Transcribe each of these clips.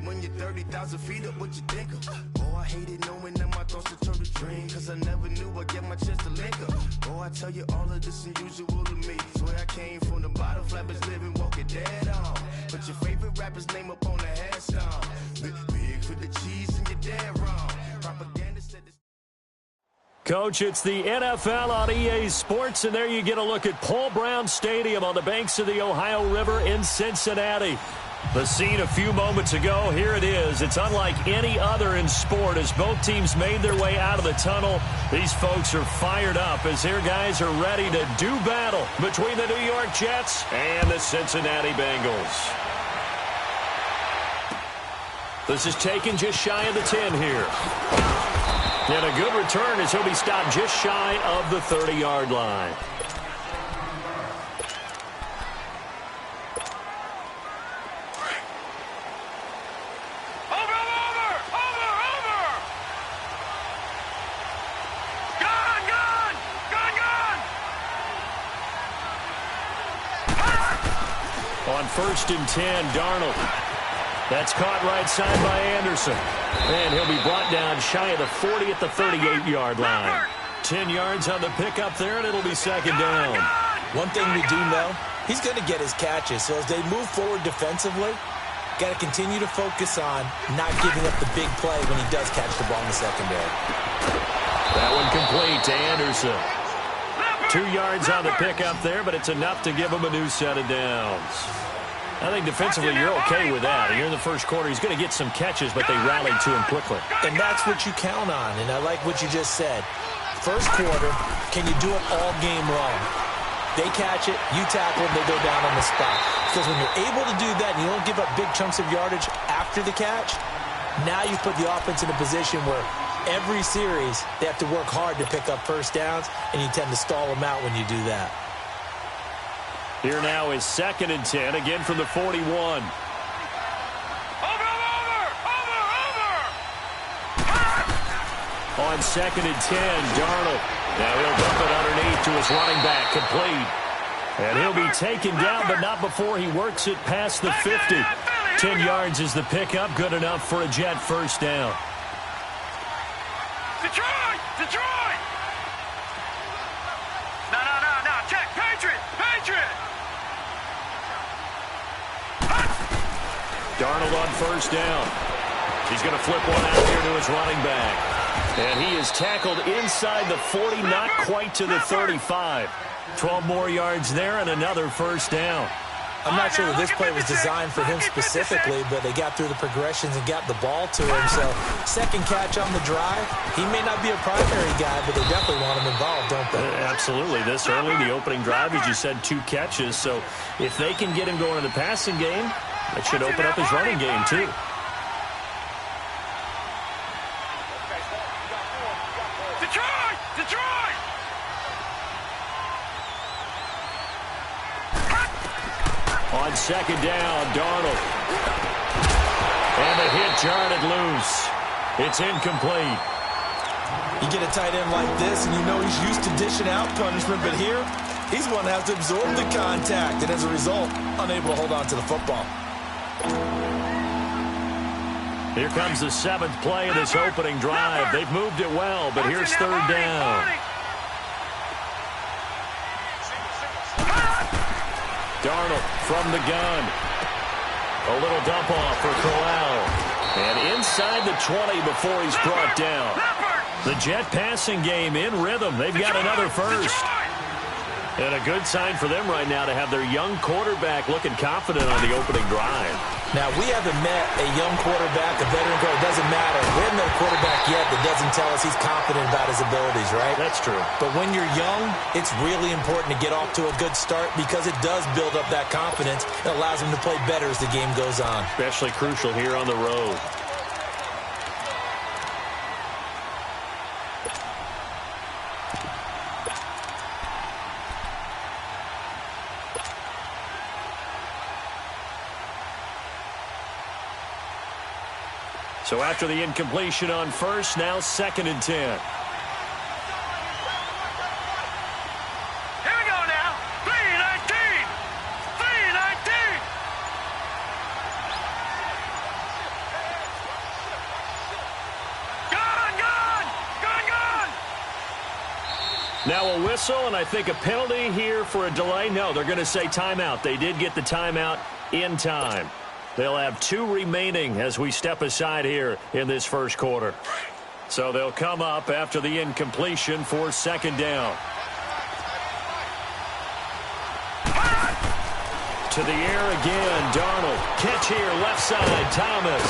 When you're 30,000 feet up, what you think of? Oh, I hated knowing that my thoughts would turn to dream, cause I never knew I'd get my chance to link up. Oh, I tell you all of this unusual to me. Swear I came from the bottom, flappers living, walking dead on. Put your favorite rapper's name up on the headstone. Big for the cheese and you're dead wrong. Propaganda said this. Coach, it's the NFL on EA Sports, and there you get a look at Paul Brown Stadium on the banks of the Ohio River in Cincinnati. The scene a few moments ago, here it is. It's unlike any other in sport as both teams made their way out of the tunnel. These folks are fired up as their guys are ready to do battle between the New York Jets and the Cincinnati Bengals. This is taken just shy of the 10 here. And a good return as he'll be stopped just shy of the 30-yard line. On 1st and 10, Darnold. That's caught right side by Anderson. And he'll be brought down shy of the 40 at the 38-yard line. 10 yards on the pickup there, and it'll be second down. One thing we do know, he's going to get his catches. So as they move forward defensively, got to continue to focus on not giving up the big play when he does catch the ball in the secondary. That one complete to Anderson. 2 yards on the pickup there, but it's enough to give him a new set of downs. I think defensively you're okay with that. Here in the first quarter, he's going to get some catches, but they rallied to him quickly. And that's what you count on, and I like what you just said. First quarter, can you do it all game long? They catch it, you tackle them, they go down on the spot. Because when you're able to do that and you don't give up big chunks of yardage after the catch, now you put the offense in a position where every series they have to work hard to pick up first downs, and you tend to stall them out when you do that. Here now is 2nd and 10, again from the 41. Over! On 2nd and 10, Darnold. Now he'll dump it underneath to his running back, complete. And he'll be taken down, but not before he works it past the 50. 10 yards is the pickup, good enough for a Jet first down. Detroit! Detroit! No, check, Patriot! Darnold on first down. He's going to flip one out here to his running back. And he is tackled inside the 40, not quite to the 35. 12 more yards there and another first down. I'm not sure that this play was designed for him specifically, but they got through the progressions and got the ball to him. So, second catch on the drive. He may not be a primary guy, but they definitely want him involved, don't they? Absolutely. This early, the opening drive, as you said, 2 catches. So, if they can get him going in the passing game, that should open up his running game, too. Detroit! On 2nd down, Darnold. And the hit jarred it loose. It's incomplete. You get a tight end like this, and you know he's used to dishing out punishment, but here, he's one that has to absorb the contact, and as a result, unable to hold on to the football. Here comes the 7th play of this opening drive. They've moved it well, but here's 3rd down. Darnold from the gun. A little dump off for Corral. And inside the 20 before he's brought down. The Jet passing game in rhythm. They've got another first. And a good sign for them right now to have their young quarterback looking confident on the opening drive. Now, we haven't met a young quarterback, a veteran quarterback. It doesn't matter. We haven't met a quarterback yet that doesn't tell us he's confident about his abilities, right? That's true. But when you're young, it's really important to get off to a good start because it does build up that confidence. It allows him to play better as the game goes on. Especially crucial here on the road. So after the incompletion on first, now 2nd and 10. Here we go now. 3-19. 3-19. Gone, gone. Gone, gone. Now a whistle, and I think a penalty here for a delay. No, they're going to say timeout. They did get the timeout in time. They'll have 2 remaining as we step aside here in this first quarter. So they'll come up after the incompletion for 2nd down. To the air again, Darnold. Catch here, left side, Thomas.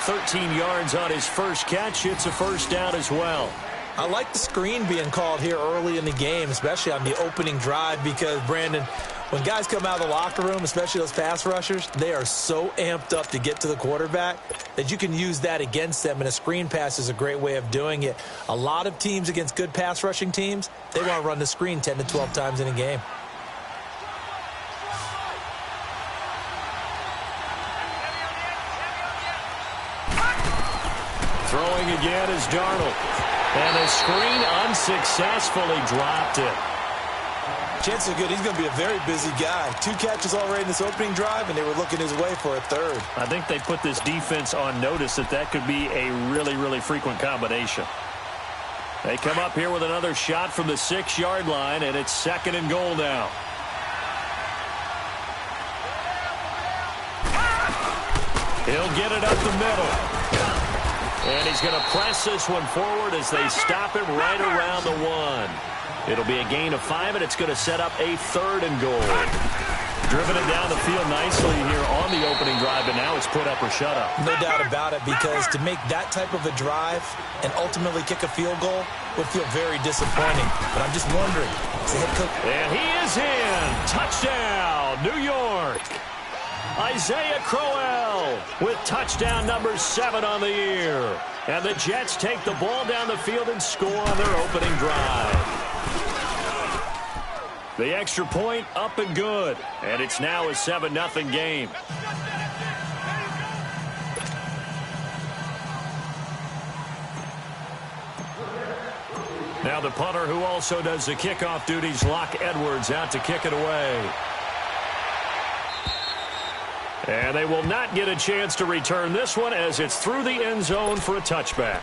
13 yards on his first catch. It's a first down as well. I like the screen being called here early in the game, especially on the opening drive, because, Brandon, when guys come out of the locker room, especially those pass rushers, they are so amped up to get to the quarterback that you can use that against them, and a screen pass is a great way of doing it. A lot of teams against good pass rushing teams, they want to run the screen 10 to 12 times in a game. Throwing again is Darnold. And the screen unsuccessfully dropped it. Chances are good he's going to be a very busy guy. 2 catches already in this opening drive, and they were looking his way for a 3rd. I think they put this defense on notice that could be a really, really frequent combination. They come up here with another shot from the 6-yard line, and it's 2nd and goal now. He'll get it up the middle. And he's going to press this one forward as they stop him right around the 1. It'll be a gain of 5, and it's going to set up a 3rd and goal. Driven it down the field nicely here on the opening drive, and now it's put up or shut up. No doubt about it, because to make that type of a drive and ultimately kick a field goal would feel very disappointing. But I'm just wondering, is the head coach... And he is in. Touchdown, New York. Isaiah Crowell with touchdown number 7 on the year. And the Jets take the ball down the field and score on their opening drive. The extra point up and good. And it's now a 7-0 game. Now the punter, who also does the kickoff duties, Locke Edwards, out to kick it away. And they will not get a chance to return this one as it's through the end zone for a touchback.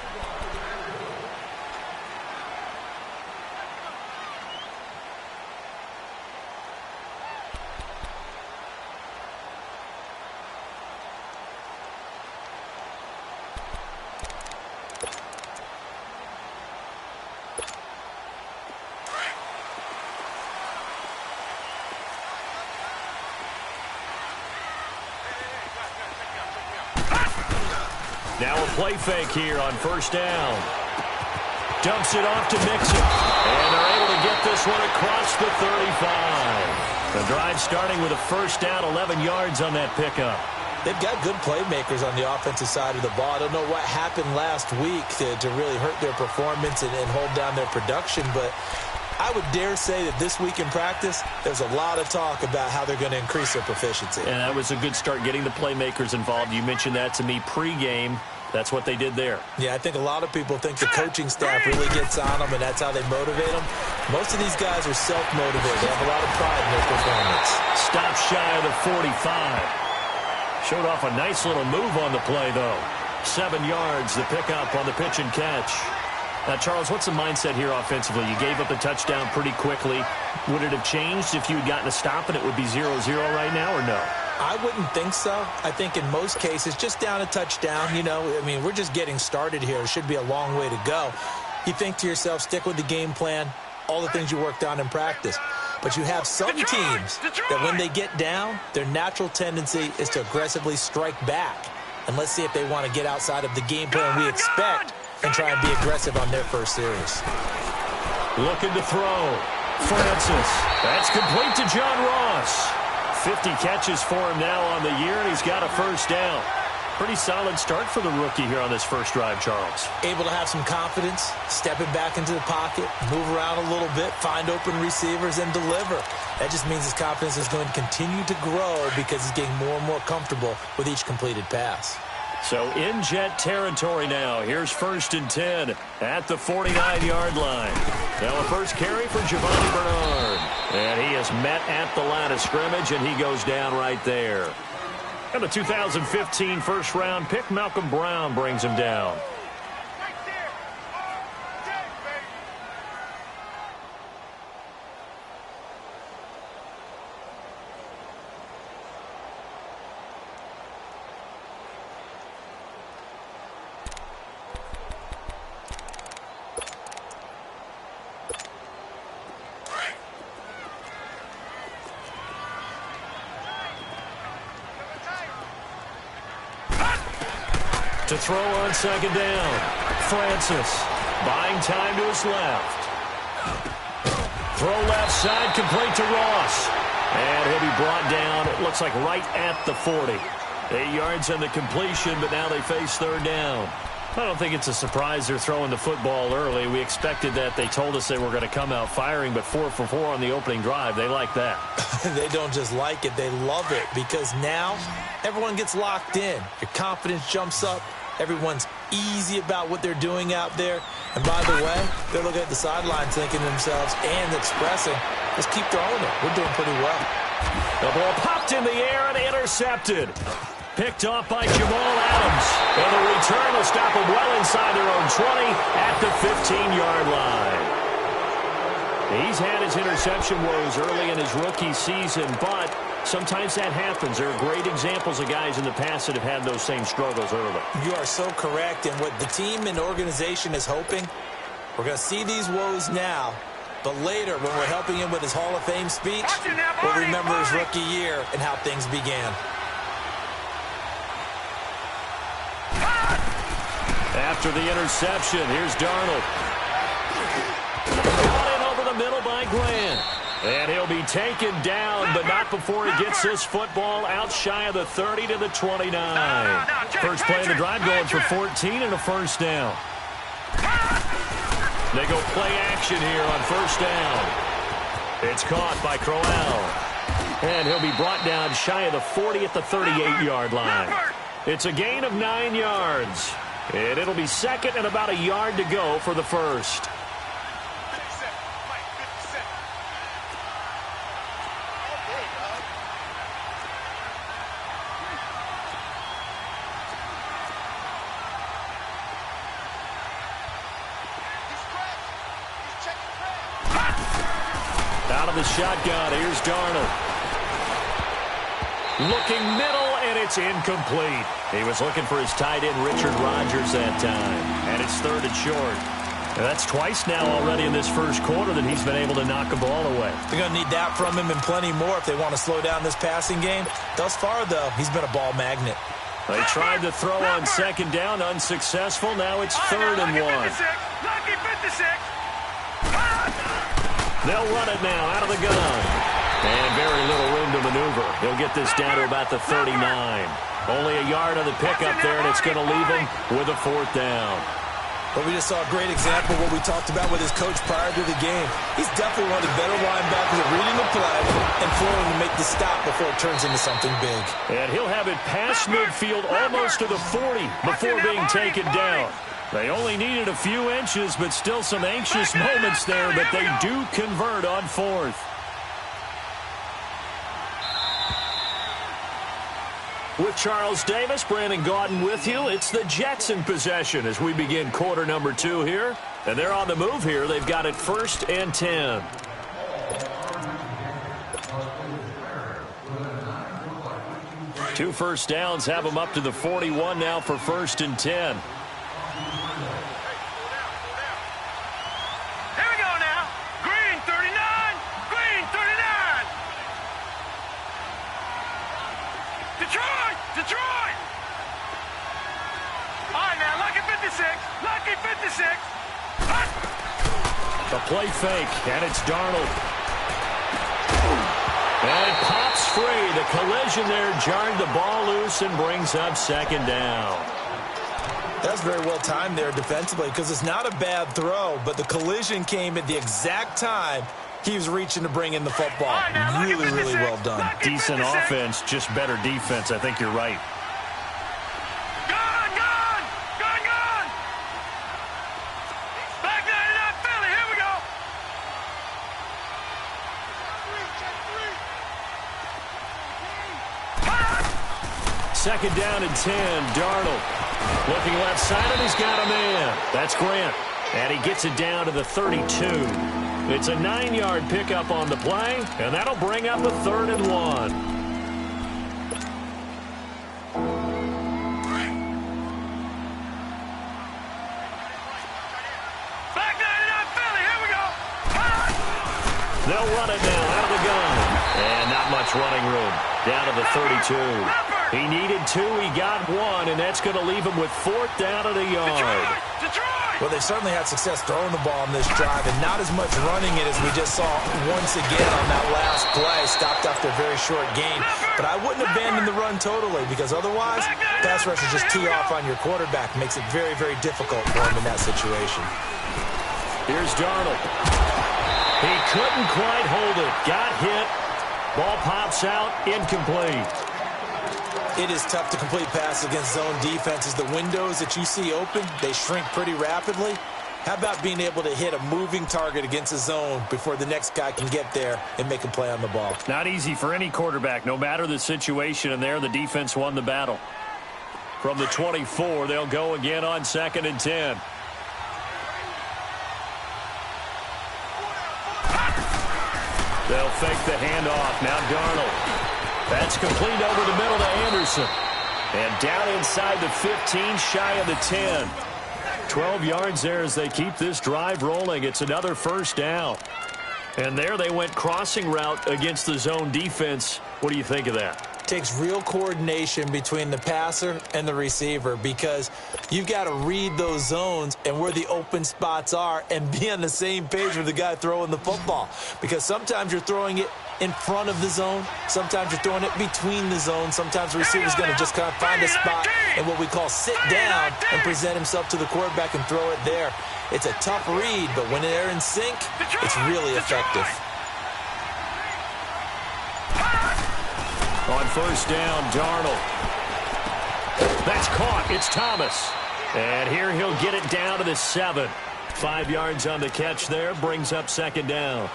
Now a play fake here on first down. Dumps it off to Mixon. And they're able to get this one across the 35. The drive starting with a first down, 11 yards on that pickup. They've got good playmakers on the offensive side of the ball. I don't know what happened last week to really hurt their performance and hold down their production, but I would dare say that this week in practice, there's a lot of talk about how they're going to increase their proficiency. And that was a good start, getting the playmakers involved. You mentioned that to me pregame. That's what they did there. Yeah, I think a lot of people think the coaching staff really gets on them, and that's how they motivate them. Most of these guys are self-motivated. They have a lot of pride in their performance. Stop shy of the 45. Showed off a nice little move on the play, though. 7 yards, the pickup on the pitch and catch. Now, Charles, what's the mindset here offensively? You gave up a touchdown pretty quickly. Would it have changed if you had gotten a stop and it would be 0-0 right now, or no? I wouldn't think so. I think in most cases, just down a touchdown, you know, I mean, we're just getting started here. It should be a long way to go. You think to yourself, stick with the game plan, all the things you worked on in practice. But you have some teams that when they get down, their natural tendency is to aggressively strike back. And let's see if they want to get outside of the game plan we expect and try and be aggressive on their first series. Looking to throw. Francis. That's complete to John Ross. 50 catches for him now on the year, and he's got a first down. Pretty solid start for the rookie here on this first drive, Charles. Able to have some confidence, stepping back into the pocket, move around a little bit, find open receivers, and deliver. That just means his confidence is going to continue to grow because he's getting more and more comfortable with each completed pass. So in Jet territory now. Here's 1st and 10 at the 49-yard line. Now a first carry for Giovanni Bernard. And he is met at the line of scrimmage, and he goes down right there. And the 2015 first-round pick, Malcolm Brown, brings him down. To throw on 2nd down. Francis buying time to his left. Throw left side, complete to Ross. And he'll be brought down, it looks like right at the 40. 8 yards on the completion, but now they face 3rd down. I don't think it's a surprise they're throwing the football early. We expected that. They told us they were going to come out firing, but 4 for 4 on the opening drive. They like that. They don't just like it, they love it, because now everyone gets locked in. Your confidence jumps up. Everyone's easy about what they're doing out there. And by the way, they're looking at the sidelines thinking to themselves and expressing, let's keep throwing it. We're doing pretty well. The ball popped in the air and intercepted. Picked off by Jamal Adams. And the return will stop them well inside their own 20 at the 15-yard line. He's had his interception woes early in his rookie season, but sometimes that happens. There are great examples of guys in the past that have had those same struggles early. You are so correct. And what the team and organization is hoping, we're going to see these woes now, but later when we're helping him with his Hall of Fame speech, we'll remember his rookie year and how things began. After the interception, here's Darnold. Brought in over the middle by Grant. And he'll be taken down, but not before he gets this football out shy of the 30 to the 29. First play of the drive going for 14 and a 1st down. They go play action here on 1st down. It's caught by Crowell. And he'll be brought down shy of the 40 at the 38-yard line. It's a gain of 9 yards. And it'll be 2nd and about a yard to go for the 1st. Out of the shotgun, here's Darnold. Looking middle, and it's incomplete. He was looking for his tight end, Richard Rodgers, that time. And it's 3rd and short. And that's twice now already in this first quarter that he's been able to knock a ball away. They're going to need that from him and plenty more if they want to slow down this passing game. Thus far, though, he's been a ball magnet. They tried to throw on 2nd down, unsuccessful. Now it's 3rd and 1. Lucky 56. They'll run it now out of the gun. And very little room to maneuver. He'll get this down to about the 39. Only a yard on the pickup there, and it's going to leave him with a 4th down. But we just saw a great example of what we talked about with his coach prior to the game. He's definitely one of the better linebackers at reading the play and flowing to make the stop before it turns into something big. And he'll have it past midfield almost to the 40 before being taken down. They only needed a few inches, but still some anxious moments there, but they do convert on 4th. With Charles Davis, Brandon Gaudin with you. It's the Jets in possession as we begin quarter number 2 here. And they're on the move here. They've got it 1st and 10. Two first downs have them up to the 41 now for 1st and 10. Detroit! All right, now, lucky 56. Lucky 56. The play fake, and it's Darnold. And it pops free. The collision there jarred the ball loose and brings up 2nd down. That's very well timed there defensively because it's not a bad throw, but the collision came at the exact time he was reaching to bring in the football. Really, really well done. Decent offense, just better defense. I think you're right. Gone, gone! Gone, gone! Back 99 Philly, here we go! Second down and 10, Darnold. Looking left side, and he's got a man. That's Grant. And he gets it down to the 32. It's a 9-yard pickup on the play, and that'll bring up a 3rd and 1. Back 99 Philly, here we go! They'll run it now out of the gun. And not much running room. Down to the 32. He needed 2, he got 1, and that's going to leave him with 4th down at a yard. Detroit! Well, they certainly had success throwing the ball on this drive, and not as much running it as we just saw once again on that last play. Stopped after a very short gain. But I wouldn't abandon the run totally, because otherwise, pass rushers just tee off on your quarterback. Makes it very, very difficult for him in that situation. Here's Darnold. He couldn't quite hold it. Got hit. Ball pops out. Incomplete. It is tough to complete passes against zone defenses. The windows that you see open, they shrink pretty rapidly. How about being able to hit a moving target against a zone before the next guy can get there and make a play on the ball? Not easy for any quarterback, no matter the situation, and there the defense won the battle. From the 24, they'll go again on 2nd and 10. They'll fake the handoff. Now Darnold. That's complete over the middle to Anderson. And down inside the 15, shy of the 10. 12 yards there as they keep this drive rolling. It's another 1st down. And there they went crossing route against the zone defense. What do you think of that? Takes real coordination between the passer and the receiver, because you've got to read those zones and where the open spots are and be on the same page with the guy throwing the football. Because sometimes you're throwing it in front of the zone. Sometimes you're throwing it between the zones. Sometimes the receiver's going to just kind of find a spot and what we call sit down and present himself to the quarterback and throw it there. It's a tough read, but when they're in sync, it's really effective. On 1st down, Darnold. That's caught. It's Thomas. And here he'll get it down to the 7. 5 yards on the catch there. Brings up 2nd down.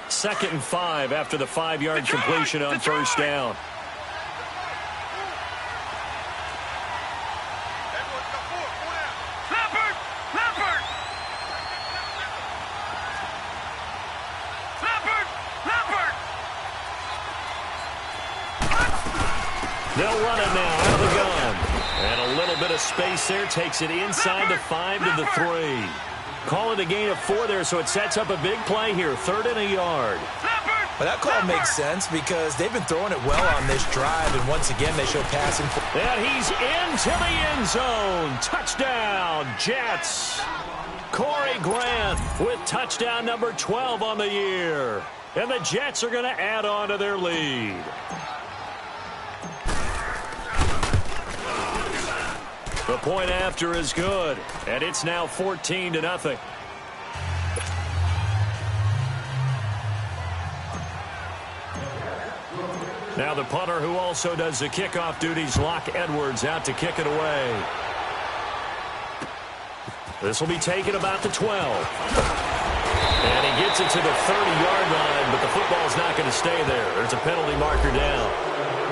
Second and 5 after the 5-yard completion on 1st down. They'll run it now out of the gun. And a little bit of space there. Takes it inside the 5 to the 3. Call it a gain of 4 there, so it sets up a big play here. 3rd and a yard. Well, that call makes sense because they've been throwing it well on this drive, and once again they show passing. And he's into the end zone. Touchdown, Jets. Corey Grant with touchdown number 12 on the year. And the Jets are going to add on to their lead. The point after is good, and it's now 14-0. Now the punter, who also does the kickoff duties, Locke Edwards, out to kick it away. This will be taken about the 12. And he gets it to the 30-yard line, but the football's not going to stay there. There's a penalty marker down.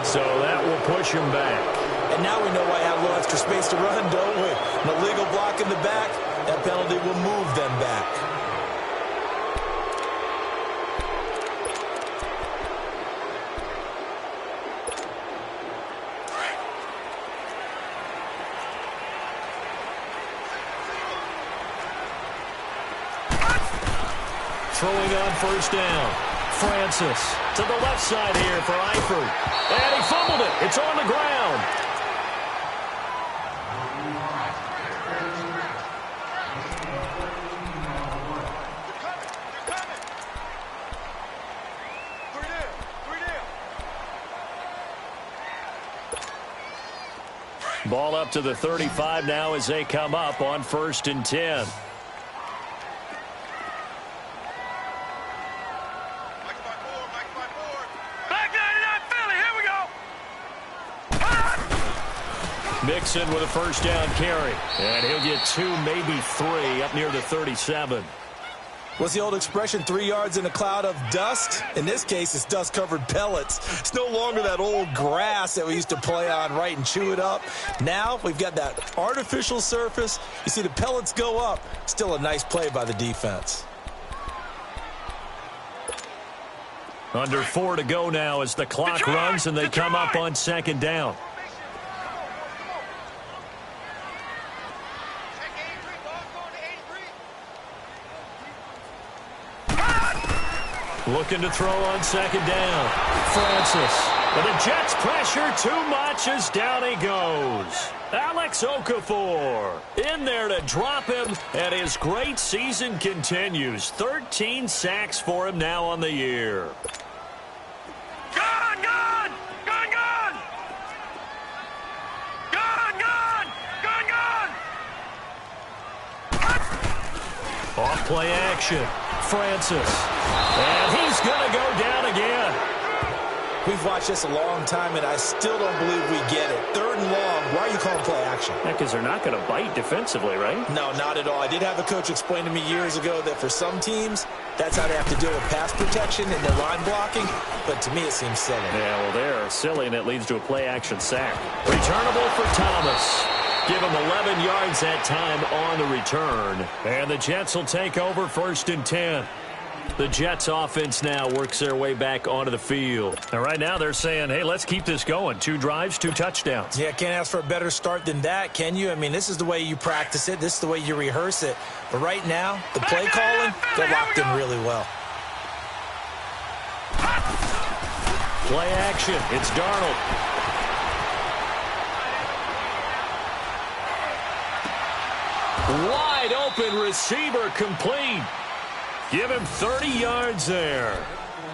So that will push him back. And now we know why I have a little extra space to run, don't we? An illegal block in the back, that penalty will move them back. Throwing on 1st down. Francis to the left side here for Eifert. And he fumbled it. It's on the ground. Ball up to the 35 now as they come up on 1st and 10. Mixon with a first down carry. And he'll get 2, maybe 3 up near the 37. What's the old expression, 3 yards in a cloud of dust? In this case, it's dust-covered pellets. It's no longer that old grass that we used to play on, right, and chew it up. Now we've got that artificial surface. You see the pellets go up. Still a nice play by the defense. Under 4 to go now as the clock runs and they come up on second down. Looking to throw on second down. Francis. But the Jets pressure too much as down he goes. Alex Okafor in there to drop him, and his great season continues. 13 sacks for him now on the year. Gone, gone! Gone, gone! Gone, gone! Gone, gone! Off play action. Francis. And he's going to go down again. We've watched this a long time, and I still don't believe we get it. 3rd and long. Why are you calling play action? Yeah, because they're not going to bite defensively, right? No, not at all. I did have a coach explain to me years ago that for some teams, that's how they have to deal with pass protection and their line blocking. But to me, it seems silly. Yeah, well, they're silly, and it leads to a play action sack. Returnable for Thomas. Give him 11 yards that time on the return. And the Jets will take over 1st and 10. The Jets offense now works their way back onto the field. And right now they're saying, hey, let's keep this going. 2 drives, 2 touchdowns. Yeah, can't ask for a better start than that, can you? I mean, this is the way you practice it. This is the way you rehearse it. But right now, the play calling, they're locked in really well. Play action. It's Darnold. Wide open receiver complete. Give him 30 yards there.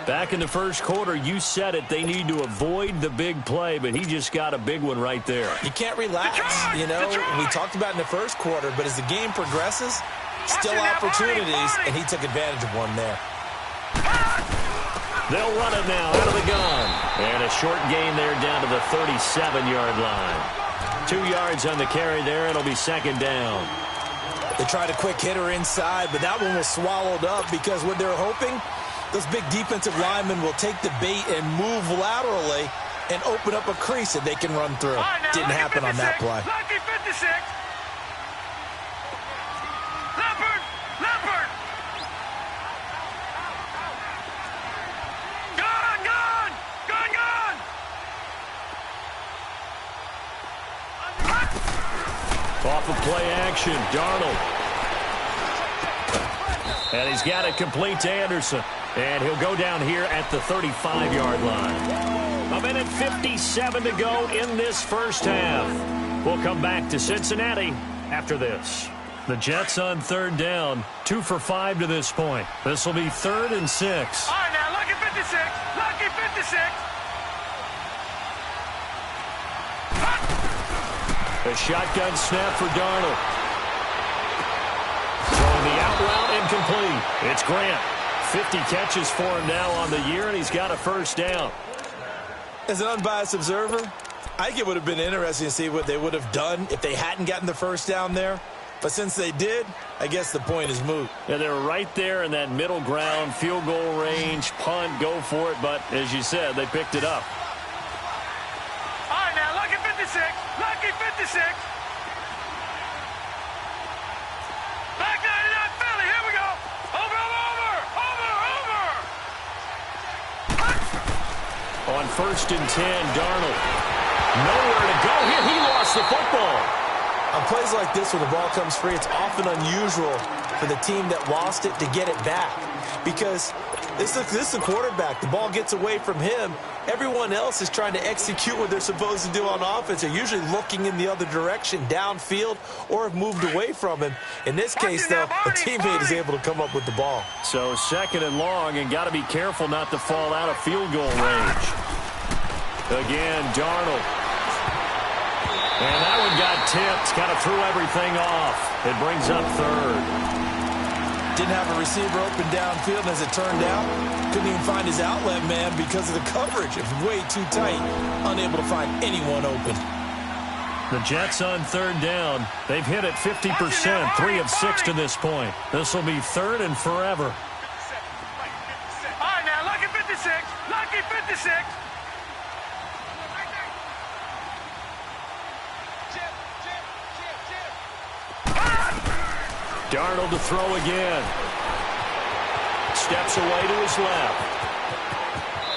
Back in the first quarter, you said it, they need to avoid the big play, but he just got a big one right there. You can't relax. You know, we talked about in the first quarter, but as the game progresses, still opportunities, and he took advantage of one there. They'll run it now out of the gun. And a short gain there down to the 37-yard line. 2 yards on the carry there. It'll be second down. They tried a quick hitter inside, but that one was swallowed up because what they're hoping, those big defensive linemen will take the bait and move laterally and open up a crease that they can run through. Didn't happen on that play. Lucky 56. Leopard! Leopard! Gone! Gone! Gone! Gone! Off of play action, Darnold. And he's got it complete to Anderson. And he'll go down here at the 35-yard line. 1:57 to go in this first half. We'll come back to Cincinnati after this. The Jets on 3rd down, 2 for 5 to this point. This will be 3rd and 6. All right, now, lucky 56. Lucky 56. A shotgun snap for Darnold. Throwing the out route incomplete. It's Grant. 50 catches for him now on the year, and he's got a first down. As an unbiased observer, I think it would have been interesting to see what they would have done if they hadn't gotten the first down there. But since they did, I guess the point is moot. Yeah, they're right there in that middle ground, field goal range, punt, go for it. But as you said, they picked it up. All right, now, lucky 56. Lucky 56. Back 99 Philly. Here we go. Over, over, over. Over, over. On 1st and 10, Darnold. Nowhere to go here. He lost the football. On plays like this where the ball comes free, it's often unusual for the team that lost it to get it back. Because this is the quarterback. The ball gets away from him. Everyone else is trying to execute what they're supposed to do on offense. They're usually looking in the other direction, downfield, or have moved away from him. In this case, though, a teammate is able to come up with the ball. So 2nd and long, and got to be careful not to fall out of field goal range. Again, Darnold. And that one got tipped. Kind of threw everything off. It brings up 3rd. Didn't have a receiver open downfield, and as it turned out, couldn't even find his outlet man because of the coverage. It was way too tight, unable to find anyone open. The Jets on third down. They've hit it 50%, 3 of 6 to this point. This will be third and forever. All right, now, lucky 56. Lucky 56. Darnold to throw again. Steps away to his left.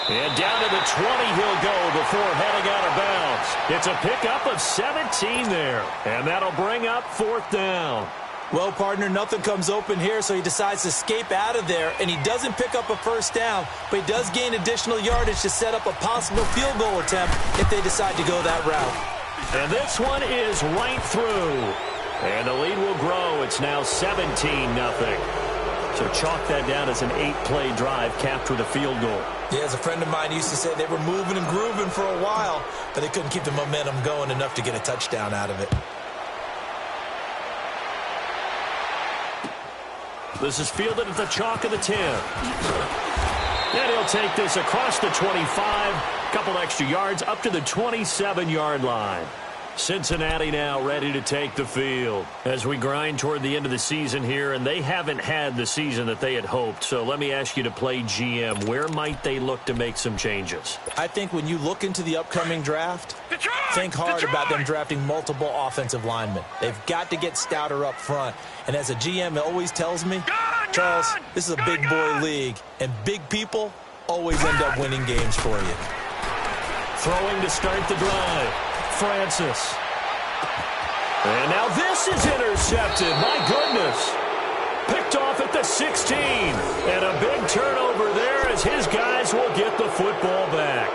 And down to the 20 he'll go before heading out of bounds. It's a pickup of 17 there. And that'll bring up fourth down. Well, partner, nothing comes open here, so he decides to escape out of there, and he doesn't pick up a first down, but he does gain additional yardage to set up a possible field goal attempt if they decide to go that route. And this one is right through. And the lead will grow. It's now 17-0. So chalk that down as an 8-play drive capped with a field goal. Yeah, as a friend of mine used to say, they were moving and grooving for a while, but they couldn't keep the momentum going enough to get a touchdown out of it. This is fielded at the chalk of the 10. And he'll take this across the 25. Couple extra yards up to the 27-yard line. Cincinnati now ready to take the field as we grind toward the end of the season here, and they haven't had the season that they had hoped. So let me ask you to play GM. Where might they look to make some changes? I think when you look into the upcoming draft, think hard about them drafting multiple offensive linemen. They've got to get stouter up front. And as a GM, it always tells me, Charles, this is a big boy league, and big people always end up winning games for you. Throwing to start the drive. Francis. And now this is intercepted. My goodness. Picked off at the 16. And a big turnover there as his guys will get the football back.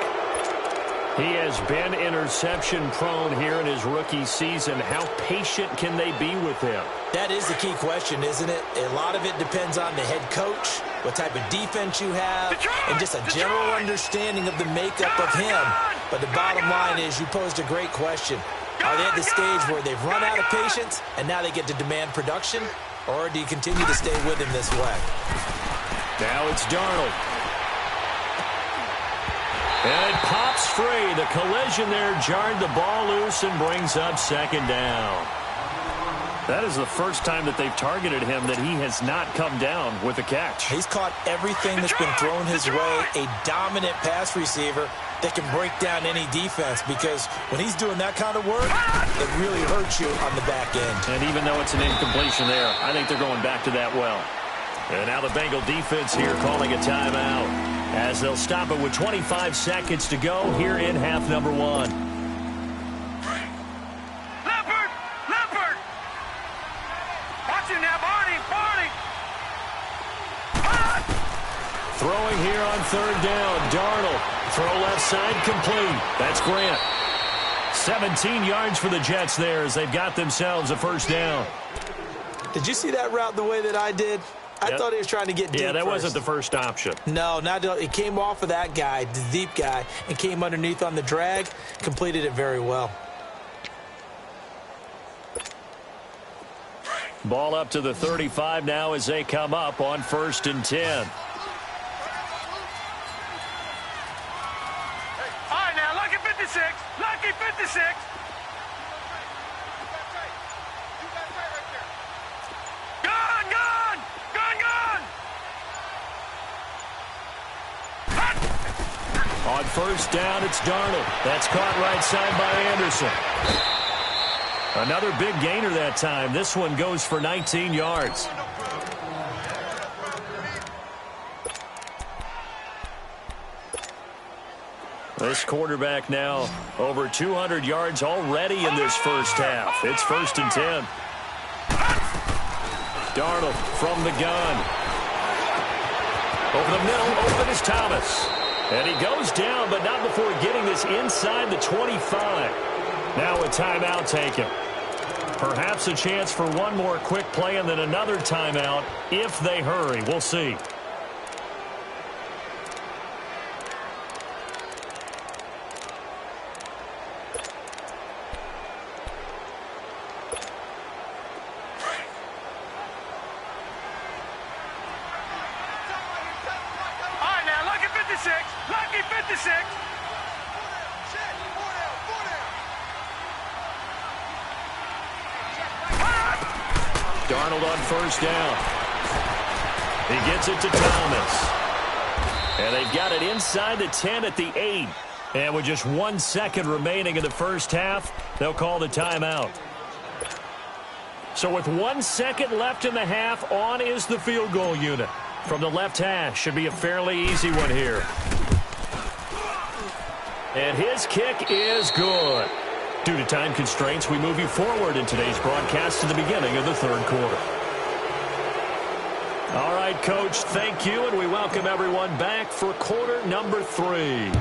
He has been interception prone here in his rookie season. How patient can they be with him? That is the key question, isn't it? A lot of it depends on the head coach, what type of defense you have, and just a general understanding of the makeup of him. But the bottom line is you posed a great question. Are they at the stage where they've run out of patience and now they get to demand production? Or do you continue to stay with him this way? Now it's Darnold. And it pops free. The collision there jarred the ball loose and brings up second down. That is the first time that they've targeted him that he has not come down with a catch. He's caught everything that's been thrown his way. A dominant pass receiver that can break down any defense, because when he's doing that kind of work, it really hurts you on the back end. And even though it's an incompletion there, I think they're going back to that well. And now the Bengal defense here calling a timeout as they'll stop it with 25 seconds to go here in half number 1. Throwing here on third down. Darnold. Throw left side complete. That's Grant. 17 yards for the Jets there as they've got themselves a first down. Did you see that route the way that I did? I thought he was trying to get deep. Yeah, that wasn't the first option. No, it came off of that guy, the deep guy, and came underneath on the drag. Completed it very well. Ball up to the 35 now as they come up on 1st and 10. Lucky 56. Gone. On first down, it's Darnold. That's caught right side by Anderson. Another big gainer that time. This one goes for 19 yards. This quarterback now over 200 yards already in this first half. It's 1st and 10. Darnold from the gun. Over the middle, open is Thomas. And he goes down, but not before getting this inside the 25. Now a timeout taken. Perhaps a chance for one more quick play and then another timeout if they hurry. We'll see. Darnold on first down. He gets it to Thomas. And they've got it inside the 10 at the 8. And with just 1 second remaining in the first half, they'll call the timeout. So with 1 second left in the half, on is the field goal unit. From the left hash, should be a fairly easy one here. And his kick is good. Due to time constraints, we move you forward in today's broadcast to the beginning of the third quarter. All right, Coach, thank you, and we welcome everyone back for quarter number 3.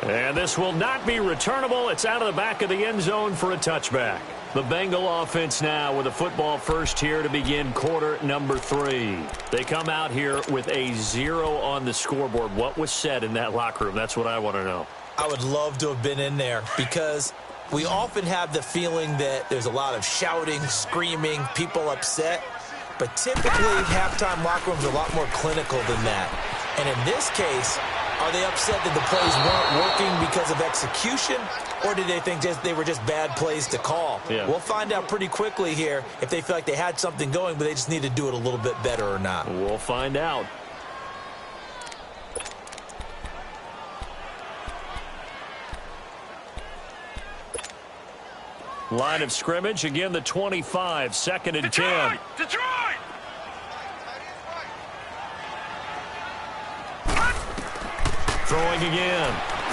And this will not be returnable. It's out of the back of the end zone for a touchback. The Bengal offense now with a football first here to begin quarter number 3. They come out here with a 0 on the scoreboard. What was said in that locker room? That's what I want to know. I would love to have been in there because we often have the feeling that there's a lot of shouting, screaming, people upset. But typically, halftime locker rooms are a lot more clinical than that. And in this case, are they upset that the plays weren't working because of execution, or did they think they were just bad plays to call? Yeah. We'll find out pretty quickly here if they feel like they had something going, but they just need to do it a little bit better or not. We'll find out. Line of scrimmage, again the 25, 2nd and 10. Detroit! Throwing again.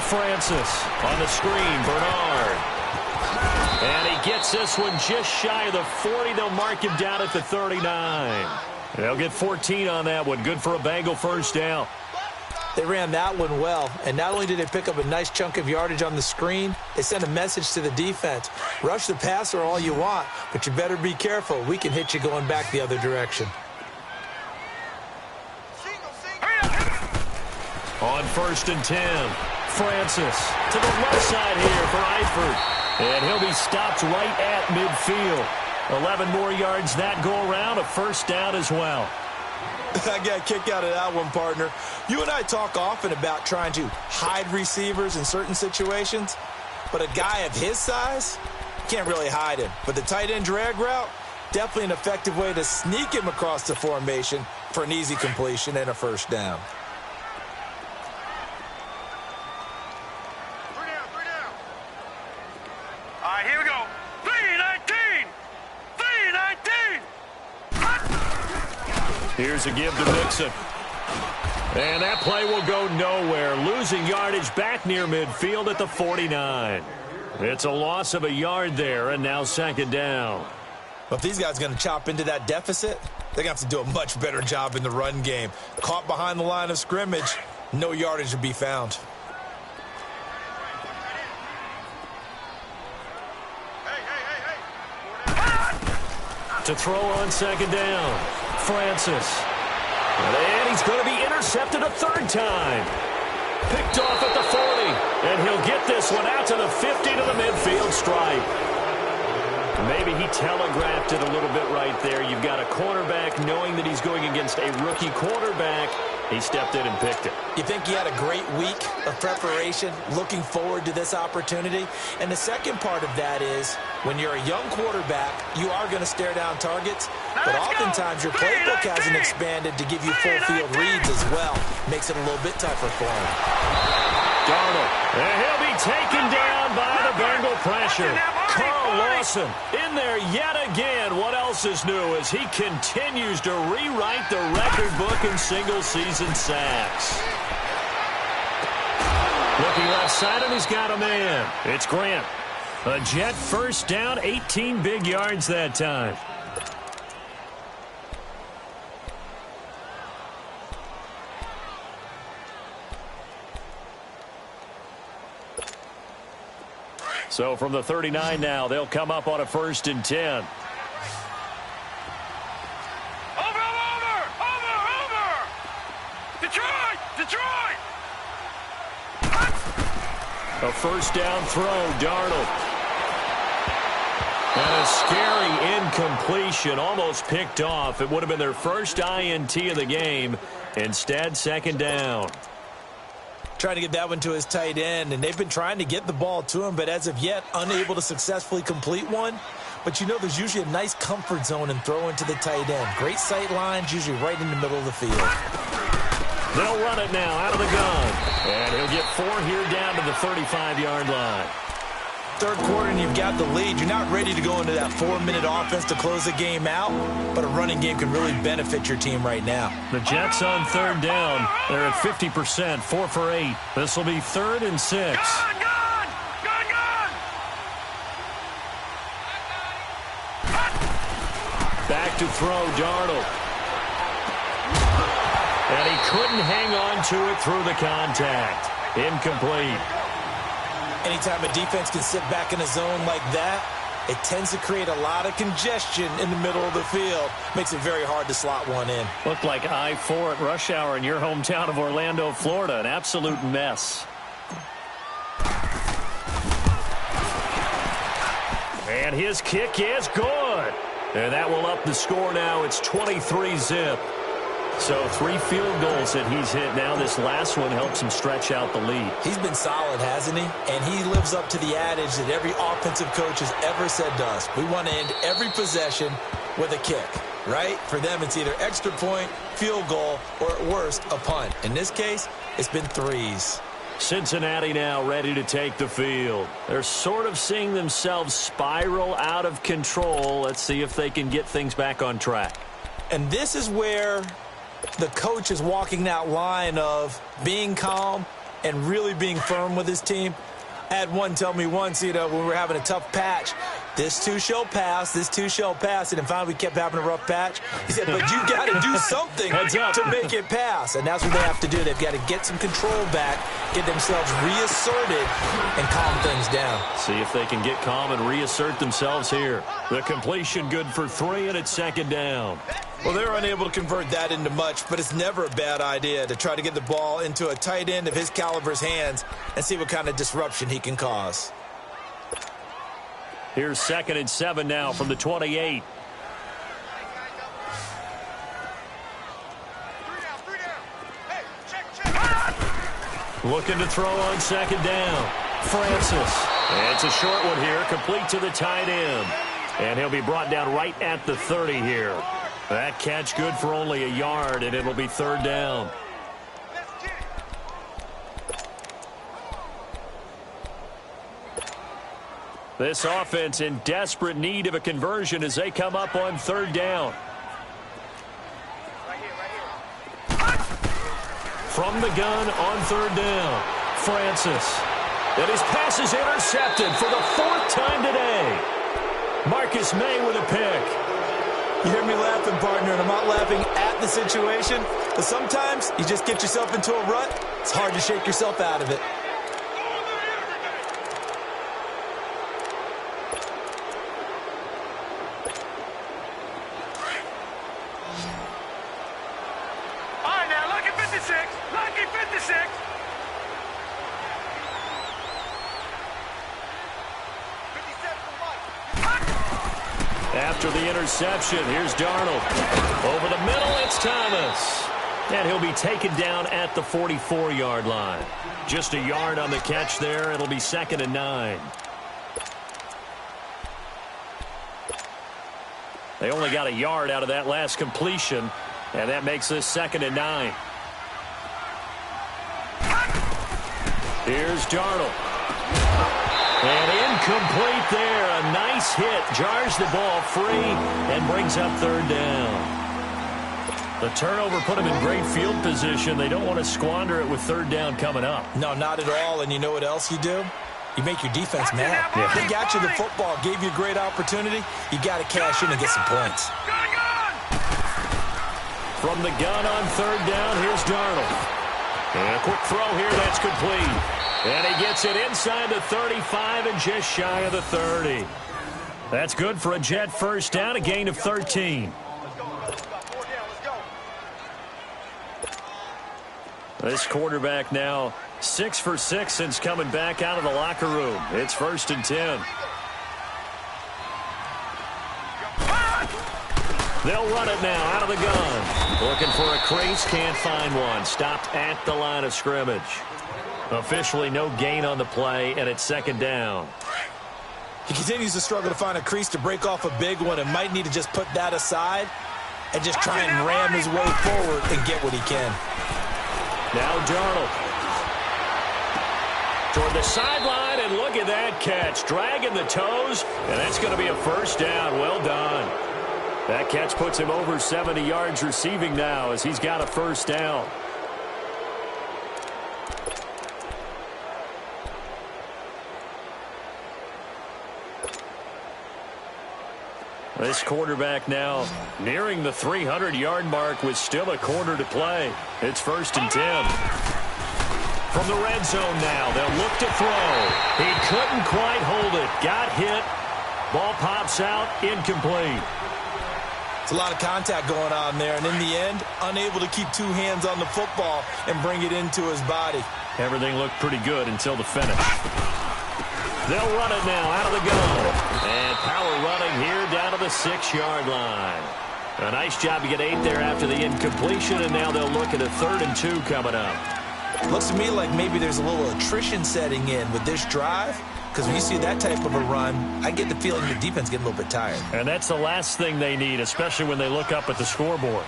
Francis on the screen. Bernard. And he gets this one just shy of the 40. They'll mark him down at the 39. They'll get 14 on that one. Good for a Bengal first down. They ran that one well, and not only did they pick up a nice chunk of yardage on the screen, they sent a message to the defense. Rush the passer all you want, but you better be careful. We can hit you going back the other direction. On 1st and 10, Francis to the left side here for Eifert. And he'll be stopped right at midfield. 11 more yards that go around, a first down as well. I got a kick out of that one, partner. You and I talk often about trying to hide receivers in certain situations, but a guy of his size can't really hide him. But the tight end drag route, definitely an effective way to sneak him across the formation for an easy completion and a first down. Here we go. 3-19. 3-19. Here's a give to Mixon. And that play will go nowhere. Losing yardage back near midfield at the 49. It's a loss of a yard there, and now 2nd down. Well, if these guys are going to chop into that deficit, they're going to have to do a much better job in the run game. Caught behind the line of scrimmage, no yardage to be found. To throw on 2nd down, Francis. And he's going to be intercepted a 3rd time. Picked off at the 40. And he'll get this one out to the 50 to the midfield stripe. Maybe he telegraphed it a little bit right there. You've got a cornerback knowing that he's going against a rookie quarterback. He stepped in and picked it. You think he had a great week of preparation, looking forward to this opportunity? And the second part of that is, when you're a young quarterback, you are going to stare down targets, but oftentimes your playbook hasn't expanded to give you full field reads as well. Makes it a little bit tougher for him. Darnold, and he'll be taken down by the Bengal pressure. Carl Lawson in there yet again. What else is new as he continues to rewrite the record book in single-season sacks. Looking left side, and he's got a man. It's Grant. A Jet first down, 18 big yards that time. So from the 39 now, they'll come up on a 1st and 10. Over! Detroit! A first down throw, Darnold. And a scary incompletion, almost picked off. It would have been their first INT of the game. Instead, 2nd down. trying to get that one to his tight end, and they've been trying to get the ball to him, but as of yet, unable to successfully complete one. But you know there's usually a nice comfort zone and throw into the tight end. Great sight lines, usually right in the middle of the field. They'll run it now out of the gun. And he'll get 4 here down to the 35-yard line. Third quarter and you've got the lead. You're not ready to go into that 4-minute offense to close the game out, but a running game can really benefit your team right now. The Jets on third down. They're at 50%, 4 for 8. This will be 3rd and 6. Gun! Back to throw, Darnold. And he couldn't hang on to it through the contact. Incomplete. Anytime a defense can sit back in a zone like that, it tends to create a lot of congestion in the middle of the field. Makes it very hard to slot one in. Looked like I-4 at rush hour in your hometown of Orlando, Florida. An absolute mess. And his kick is good. And that will up the score now. It's 23-zip. So 3 field goals that he's hit now. This last one helps him stretch out the lead. He's been solid, hasn't he? And he lives up to the adage that every offensive coach has ever said to us. We want to end every possession with a kick, right? For them, it's either extra point, field goal, or at worst, a punt. In this case, it's been 3s. Cincinnati now ready to take the field. They're sort of seeing themselves spiral out of control. Let's see if they can get things back on track. And this is where the coach is walking that line of being calm and really being firm with his team. I had one tell me once, when we were having a tough patch, this too shall pass, this too shall pass, and then finally we kept having a rough patch. He said, but you got to do something to make it pass, and that's what they have to do. They've got to get some control back, get themselves reasserted, and calm things down. See if they can get calm and reassert themselves here. The completion good for 3, and it's 2nd down. Well, they're unable to convert that into much, but it's never a bad idea to try to get the ball into a tight end of his caliber's hands and see what kind of disruption he can cause. Here's 2nd and 7 now from the 28. Looking to throw on 2nd down. Francis. And it's a short one here, complete to the tight end. And he'll be brought down right at the 30 here. That catch good for only a yard, and it'll be 3rd down. This offense in desperate need of a conversion as they come up on 3rd down. From the gun on 3rd down, Francis. And his pass is intercepted for the 4th time today. Marcus May with a pick. You hear me laughing, partner, and I'm not laughing at the situation, but sometimes you just get yourself into a rut. It's hard to shake yourself out of it. All right, now, lucky 56. Lucky 56. After the interception, here's Darnold. Over the middle, it's Thomas. And he'll be taken down at the 44-yard line. Just a yard on the catch there. It'll be 2nd and 9. They only got a yard out of that last completion, and that makes this 2nd and 9. Here's Darnold. And incomplete there. A nice hit. Jars the ball free and brings up 3rd down. The turnover put them in great field position. They don't want to squander it with 3rd down coming up. No, not at all. And you know what else you do? You make your defense mad. Yeah. They got you the football, gave you a great opportunity. You got to cash in and get some points. From the gun on 3rd down, here's Darnold. And a quick throw here. That's complete. And he gets it inside the 35 and just shy of the 30. That's good for a Jet 1st down, a gain of 13. This quarterback now 6 for 6 since coming back out of the locker room. It's 1st and 10. They'll run it now out of the gun. Looking for a crease, can't find one. Stopped at the line of scrimmage. Officially no gain on the play, and it's second down. He continues to struggle to find a crease to break off a big one and might need to just put that aside and just try and ram his way forward and get what he can. Now Darnold. Toward the sideline, and look at that catch. Dragging the toes, and that's going to be a first down. Well done. That catch puts him over 70 yards receiving now as he's got a first down. This quarterback now nearing the 300-yard mark with still a quarter to play. It's 1st and 10. From the red zone now, they'll look to throw. He couldn't quite hold it. Got hit. Ball pops out, incomplete. It's a lot of contact going on there, and in the end, unable to keep two hands on the football and bring it into his body. Everything looked pretty good until the finish. They'll run it now out of the gun. And power running here down to the 6-yard line. A nice job to get 8 there after the incompletion, and now they'll look at a 3rd and 2 coming up. Looks to me like maybe there's a little attrition setting in with this drive, because when you see that type of a run, I get the feeling the defense getting a little bit tired. And that's the last thing they need, especially when they look up at the scoreboard.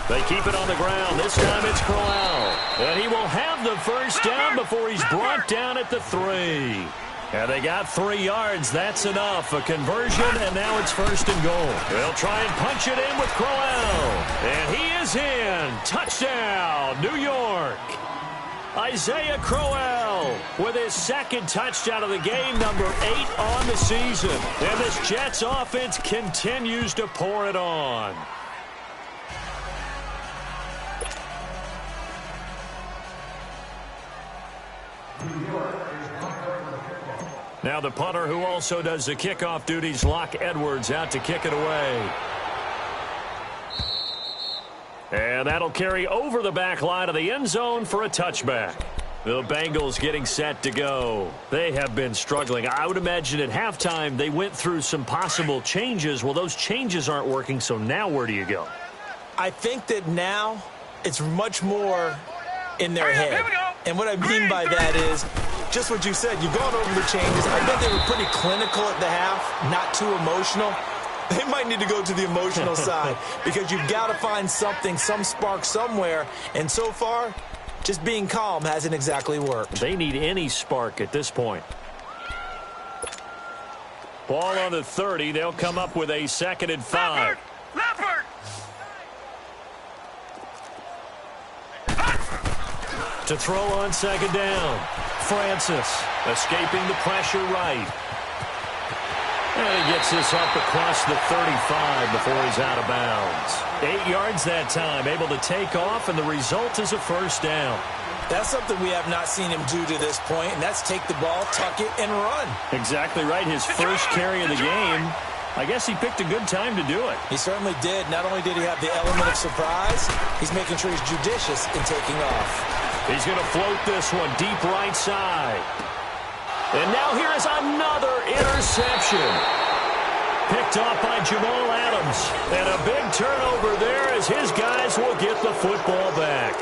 They keep it on the ground. This time it's Crowell. And he will have the first down before he's brought down at the 3. And they got 3 yards. That's enough. A conversion, and now it's 1st and goal. They'll try and punch it in with Crowell. And he is in. Touchdown, New York. Isaiah Crowell with his 2nd touchdown of the game, number 8 on the season. And this Jets offense continues to pour it on. Now the punter who also does the kickoff duties, Locke Edwards, out to kick it away. And that'll carry over the back line of the end zone for a touchback. The Bengals getting set to go. They have been struggling. I would imagine at halftime they went through some possible changes. Well, those changes aren't working, so now where do you go? I think that now it's much more in their head. And what I mean by that is just what you said. You've gone over the changes. I bet they were pretty clinical at the half, not too emotional. They might need to go to the emotional side because you've got to find something, some spark somewhere. And so far, just being calm hasn't exactly worked. They need any spark at this point. Ball on the 30. They'll come up with a 2nd and 5. Leopard! To throw on 2nd down. Francis escaping the pressure right. And he gets this up across the 35 before he's out of bounds. 8 yards that time, able to take off, and the result is a first down. That's something we have not seen him do to this point, and that's take the ball, tuck it, and run. Exactly right. His first carry of the game. I guess he picked a good time to do it. He certainly did. Not only did he have the element of surprise, he's making sure he's judicious in taking off. He's going to float this one deep right side. And now here is another interception. Picked off by Jamal Adams. And a big turnover there as his guys will get the football back.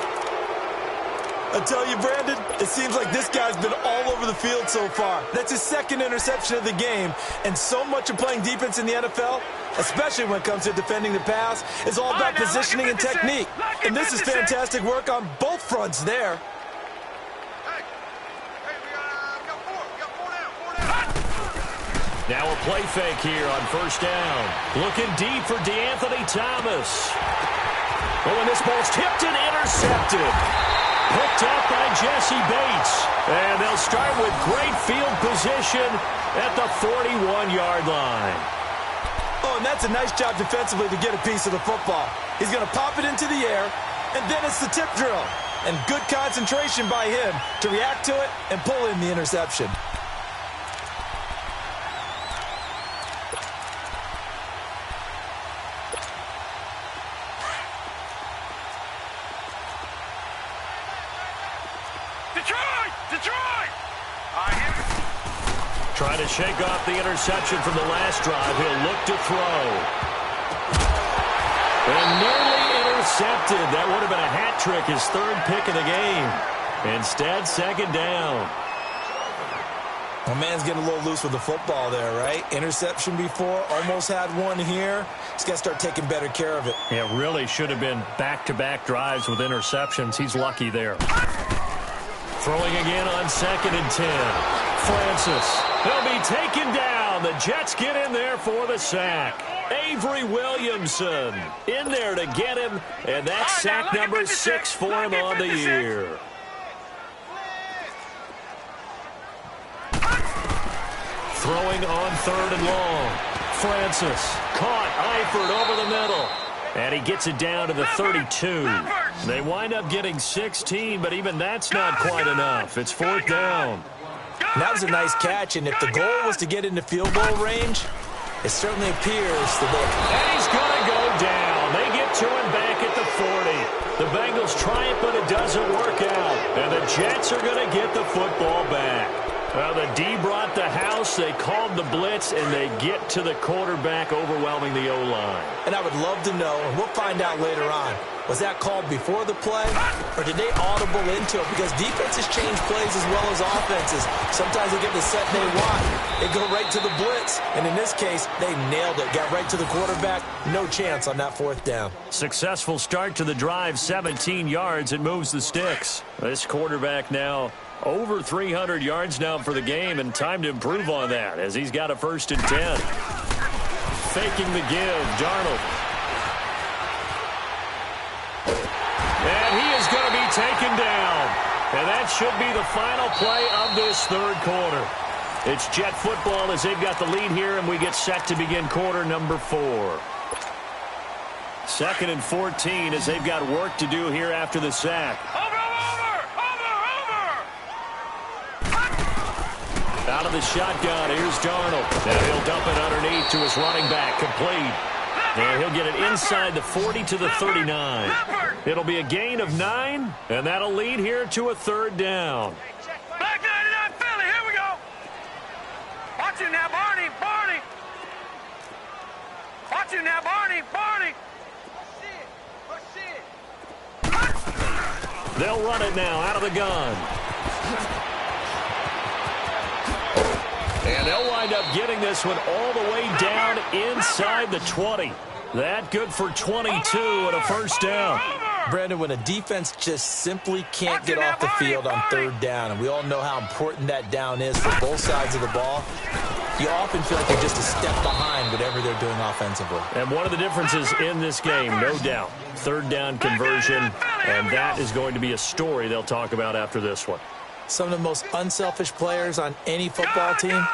I tell you, Brandon, it seems like this guy's been all over the field so far. That's his 2nd interception of the game. And so much of playing defense in the NFL, especially when it comes to defending the pass, is all about positioning and technique. And this is fantastic work on both fronts there. Now a play fake here on 1st down. Looking deep for DeAnthony Thomas. Oh, and this ball's tipped and intercepted. Picked up by Jesse Bates. And they'll start with great field position at the 41-yard line. Oh, and that's a nice job defensively to get a piece of the football. He's going to pop it into the air, and then it's the tip drill. And good concentration by him to react to it and pull in the interception. Detroit! Trying to shake off the interception from the last drive. He'll look to throw. And nearly intercepted. That would have been a hat trick, his third pick of the game. Instead, second down. My man's getting a little loose with the football there, right? Interception before, almost had one here. He's got to start taking better care of it. It really should have been back-to-back drives with interceptions. He's lucky there. Throwing again on 2nd and 10. Francis. He'll be taken down. The Jets get in there for the sack. Avery Williamson in there to get him, and that's sack number 6 for him on the year. Throwing on 3rd and long. Francis caught Eifert over the middle. And he gets it down to the 32. They wind up getting 16, but even that's not quite enough. It's 4th down. That was a nice catch, and if the goal was to get into field goal range, it certainly appears that they... And he's going to go down. They get to him back at the 40. The Bengals try it, but it doesn't work out. And the Jets are going to get the football back. Well, the D brought the house. They called the blitz, and they get to the quarterback, overwhelming the O-line. And I would love to know, and we'll find out later on, was that called before the play, or did they audible into it? Because defenses change plays as well as offenses. Sometimes they get the set they want. They go right to the blitz, and in this case, they nailed it. Got right to the quarterback. No chance on that 4th down. Successful start to the drive, 17 yards. It moves the sticks. This quarterback now over 300 yards now for the game, and time to improve on that as he's got a 1st and 10. Faking the give, Darnold. And he is going to be taken down. And that should be the final play of this 3rd quarter. It's Jet football as they've got the lead here, and we get set to begin quarter number 4. 2nd and 14 as they've got work to do here after the sack. Out of the shotgun, here's Darnold. Now he'll dump it underneath to his running back, complete. And he'll get it inside the 40 to the 39. It'll be a gain of 9, and that'll lead here to a 3rd down. Back 99 Philly, here we go. Watch it now, Barney, Barney. Watch it now, Barney, Barney. They'll run it now out of the gun. And they'll wind up getting this one all the way down inside the 20. That good for 22 and a 1st down. Brandon, when a defense just simply can't get off the field on 3rd down, and we all know how important that down is for both sides of the ball, you often feel like they're just a step behind whatever they're doing offensively. And one of the differences in this game, no doubt, 3rd down conversion, and that is going to be a story they'll talk about after this one. Some of the most unselfish players on any football team,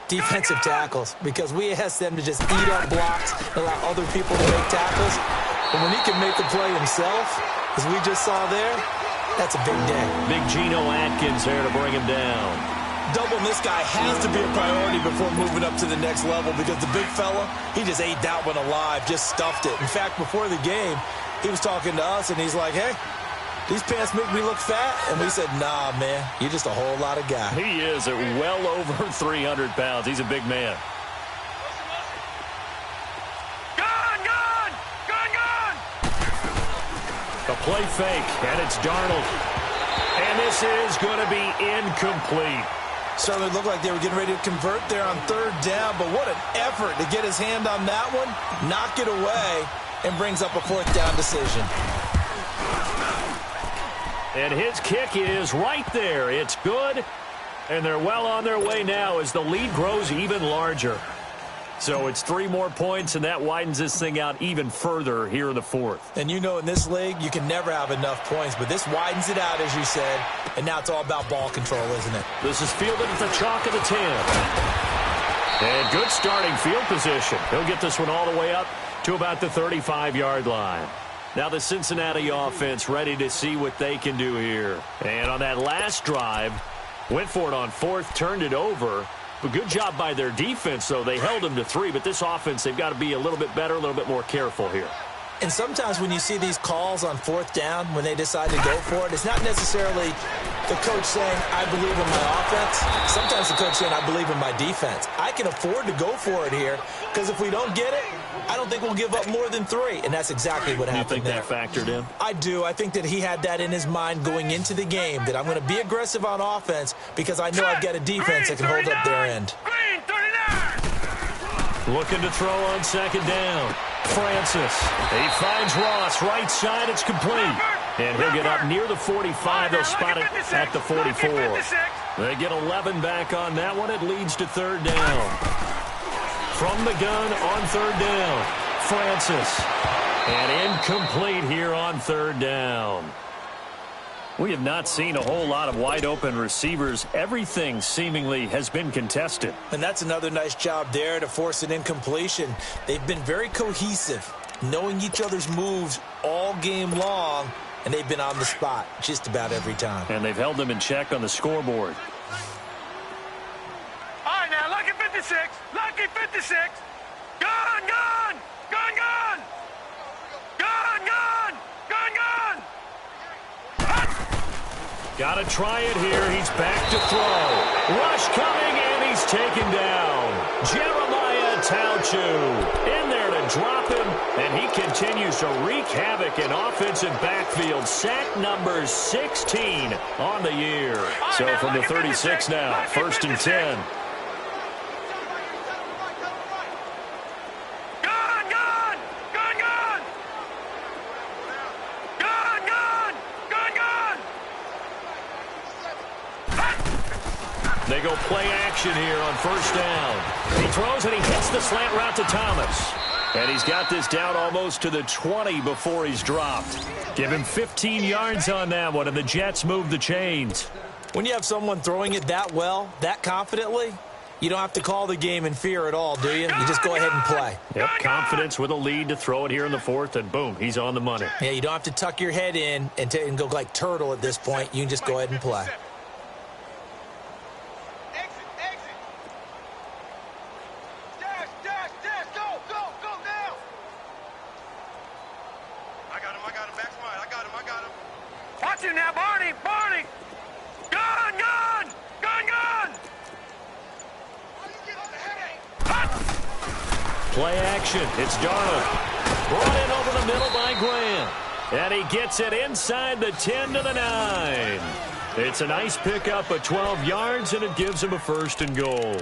defensive tackles, because we ask them to just eat up blocks and allow other people to make tackles. But when he can make the play himself, as we just saw there, that's a big day. Big Geno Atkins there to bring him down. Doubling this guy has to be a priority before moving up to the next level, because the big fella, he just ate that one alive, just stuffed it. In fact, before the game, he was talking to us, and he's like, hey, these pants make me look fat. And we said, nah, man, you're just a whole lot of guy. He is at well over 300 pounds. He's a big man. A play fake, and it's Darnold. And this is going to be incomplete. Certainly looked like they were getting ready to convert there on 3rd down, but what an effort to get his hand on that one, knock it away, and brings up a 4th down decision. And his kick is right there. It's good, and they're well on their way now as the lead grows even larger. So it's 3 more points, and that widens this thing out even further here in the 4th. And you know in this league, you can never have enough points, but this widens it out, as you said, and now it's all about ball control, isn't it? This is fielded at the chalk of the 10. And good starting field position. He'll get this one all the way up to about the 35-yard line. Now the Cincinnati offense ready to see what they can do here. And on that last drive, went for it on 4th, turned it over. But good job by their defense, though. They held them to 3, but this offense, they've got to be a little bit better, a little bit more careful here. And sometimes when you see these calls on 4th down, when they decide to go for it, it's not necessarily the coach saying, I believe in my offense. Sometimes the coach saying, I believe in my defense. I can afford to go for it here, because if we don't get it, I don't think we'll give up more than 3, and that's exactly what happened there. You think that factored in? I do. I think that he had that in his mind going into the game, that I'm going to be aggressive on offense because I know I've got a defense that can hold up their end. Green, 39! Looking to throw on second down. Francis. He finds Ross. Right side, it's complete. And he'll get up near the 45. They'll spot it at the 44. They get 11 back on that one. It leads to third down. From the gun on third down. Francis. And incomplete here on third down. We have not seen a whole lot of wide-open receivers. Everything seemingly has been contested. And that's another nice job there to force an incompletion. They've been very cohesive, knowing each other's moves all game long, and they've been on the spot just about every time. And they've held them in check on the scoreboard. All right, now, lucky 56. Lucky 56. Gun, gun. Gun, gun. Gun, gun. Gun, gun. Got to try it here. He's back to throw. Rush coming, and he's taken down. Jeremiah Tauchu in there to drop him, and he continues to wreak havoc in offensive backfield. Sack number 16 on the year. So from the 36 now, 1st and 10. They go play action here on first down. He throws and he hits the slant route to Thomas. And he's got this down almost to the 20 before he's dropped. Give him 15 yards on that one, and the Jets move the chains. When you have someone throwing it that well, that confidently, you don't have to call the game in fear at all, do you? You just go ahead and play. Yep, confidence with a lead to throw it here in the 4th, and boom, he's on the money. Yeah, you don't have to tuck your head in and go like turtle at this point. You can just go ahead and play. Now, Barney, Barney! Gun, gun! Gun, gun! Play action. It's Darnold. Brought in over the middle by Graham. And he gets it inside the 10 to the 9. It's a nice pickup of 12 yards, and it gives him a 1st and goal.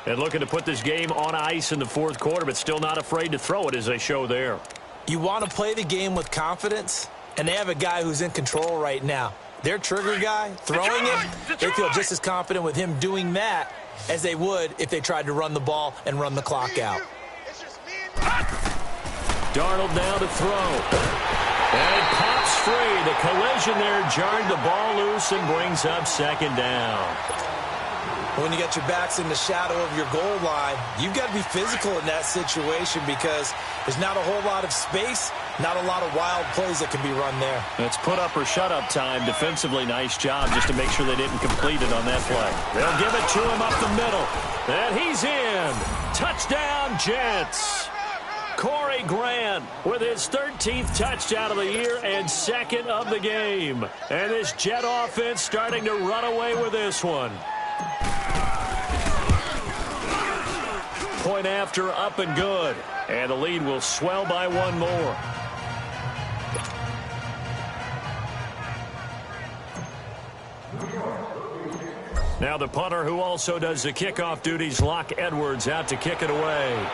And looking to put this game on ice in the 4th quarter, but still not afraid to throw it as they show there. You want to play the game with confidence? And they have a guy who's in control right now. Their trigger guy, throwing it, they feel just as confident with him doing that as they would if they tried to run the ball and run the clock out. Darnold now to throw. And it pops free. The collision there jarred the ball loose and brings up 2nd down. When you got your backs in the shadow of your goal line, you've got to be physical in that situation because there's not a whole lot of space, not a lot of wild plays that can be run there. It's put up or shut up time. Defensively, nice job just to make sure they didn't complete it on that play. They'll give it to him up the middle. And he's in. Touchdown, Jets. Corey Grant with his 13th touchdown of the year and 2nd of the game. And this Jet offense starting to run away with this one. Point after, up and good. And the lead will swell by 1 more. Now the punter who also does the kickoff duties, Locke Edwards, out to kick it away.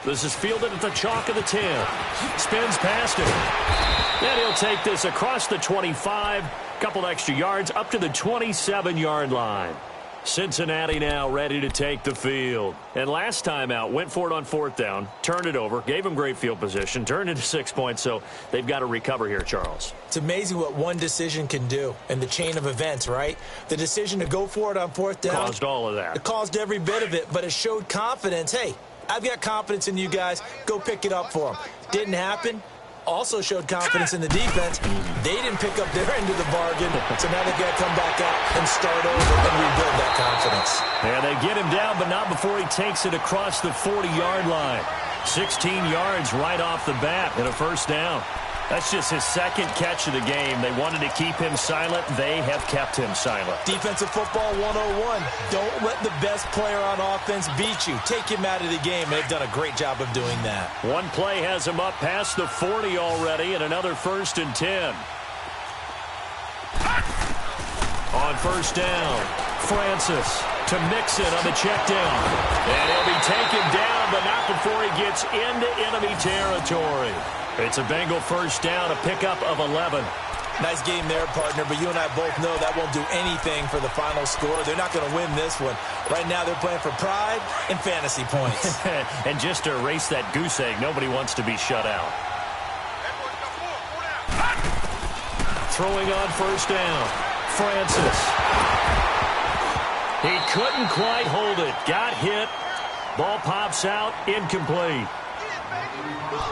This is fielded at the chalk of the 10. Spins past him. And he'll take this across the 25. Couple extra yards up to the 27-yard line. Cincinnati now ready to take the field. And last time out, went for it on 4th down, turned it over, gave them great field position, turned into 6 points, so they've got to recover here, Charles. It's amazing what one decision can do in the chain of events, right? The decision to go for it on 4th down. Caused all of that. It caused every bit of it, but it showed confidence. Hey, I've got confidence in you guys. Go pick it up for them. Didn't happen. Also showed confidence in the defense. They didn't pick up their end of the bargain, so now they've got to come back out and start over and rebuild that confidence. And they get him down, but not before he takes it across the 40-yard line. 16 yards right off the bat and a 1st down. That's just his second catch of the game. They wanted to keep him silent. They have kept him silent. Defensive football 101. Don't let the best player on offense beat you. Take him out of the game. They've done a great job of doing that. One play has him up past the 40 already, and another 1st and 10. On 1st down, Francis to Mixon on the check down. And he'll be taken down, but not before he gets into enemy territory. It's a Bengal 1st down, a pickup of 11. Nice game there, partner, but you and I both know that won't do anything for the final score. They're not going to win this one. Right now they're playing for pride and fantasy points. And just to erase that goose egg, nobody wants to be shut out. Throwing on 1st down, Francis. He couldn't quite hold it. Got hit. Ball pops out, incomplete.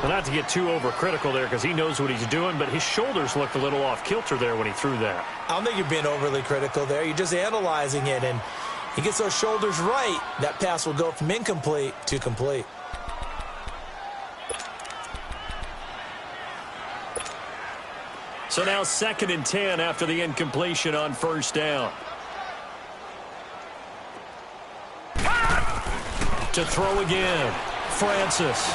Well, not to get too overcritical there because he knows what he's doing, but his shoulders looked a little off kilter there when he threw that. I don't think you're being overly critical there. You're just analyzing it, and he gets those shoulders right. That pass will go from incomplete to complete. So now 2nd and 10 after the incompletion on 1st down. To throw again, Francis.